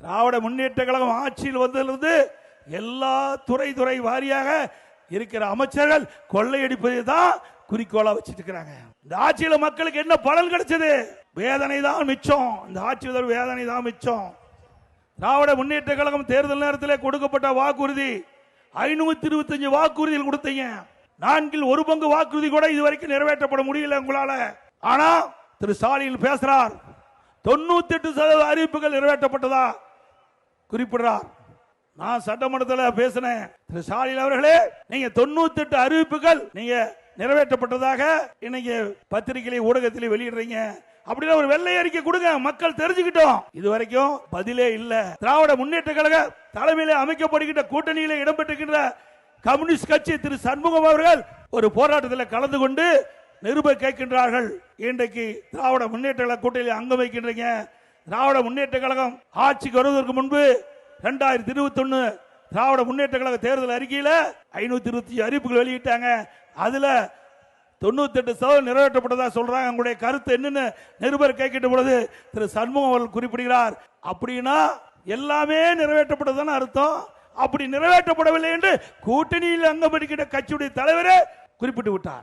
திராவிட முன்னேற்ற கழகம் ஆட்சியில் வந்ததிலிருந்து எல்லா துறை வாரியாக இருக்கிற அமைச்சர்கள் கொள்ளையடிப்பதை தான் குறிக்கோளா வச்சிட்டு இருக்கிறாங்க. இந்த ஆட்சியில மக்களுக்கு என்ன பலன் கிடைச்சது? வேதனை தான் மிச்சம். இந்த ஆட்சி வேதனை தான் மிச்சம். திராவிட முன்னேற்ற கழகம் தேர்தல் நேரத்தில் கொடுக்கப்பட்ட வாக்குறுதி 525 வாக்குறுதிகள் கொடுத்தீங்க. 4 பங்கு வாக்குறுதி கூட இதுவரைக்கும் நிறைவேற்றப்பட முடியல உங்களால. ஆனா திரு ஸ்டாலின் பேசுறார், 98% அறிவிப்புகள் நிறைவேற்றப்பட்டதா குறிப்பிடுறார். நான் சட்டமன்றத்தில் பேசினேன், திரு ஸ்டாலின் அவர்களே, நீங்க 98 அறிவிப்புகள் நீங்க நிறைவேற்றப்பட்டதாக இன்னைக்கு பத்திரிகை ஊடகத்தில் வெளியிடுறீங்க. அப்படின்னா ஒரு வெள்ளை அறிக்கை கொடுங்க, மக்கள் தெரிஞ்சுக்கிட்டோம். இதுவரைக்கும் பதிலே இல்ல. திராவிட முன்னேற்ற கழக தலைமையிலே அமைக்கப்படுகின்ற கூட்டணியிலே இடம்பெற்றிருக்கின்ற கம்யூனிஸ்ட் கட்சி திரு சண்முகம் அவர்கள் ஒரு போராட்டத்தில் கலந்து கொண்டு நிருப கேட்கின்றார்கள். இன்றைக்கு திராவிட முன்னேற்ற கழக கூட்டணியில் அங்கம் வைக்கின்றீங்க. திராவிட முன்னேற்ற கழகம் ஆட்சிக்கு வருவதற்கு முன்பு 2021 திராவிட முன்னேற்ற கழக தேர்தல் அறிக்கையில் 525 அறிவிப்புகள் வெளியிட்டாங்க. அதுல 98% நிறைவேற்றப்பட்டதா சொல்றாங்க. உங்களுடைய கருத்து என்னன்னு நிருபர் கேட்கின்ற பொழுது திரு சண்முகம் அவர்கள் குறிப்பிடுகிறார், அப்படின்னா எல்லாமே நிறைவேற்றப்பட்டதுன்னு அர்த்தம். அப்படி நிறைவேற்றப்படவில்லை என்று கூட்டணியில் அங்கம் வகிக்கின்ற கட்சியுடைய தலைவரே குறிப்பிட்டு விட்டார்.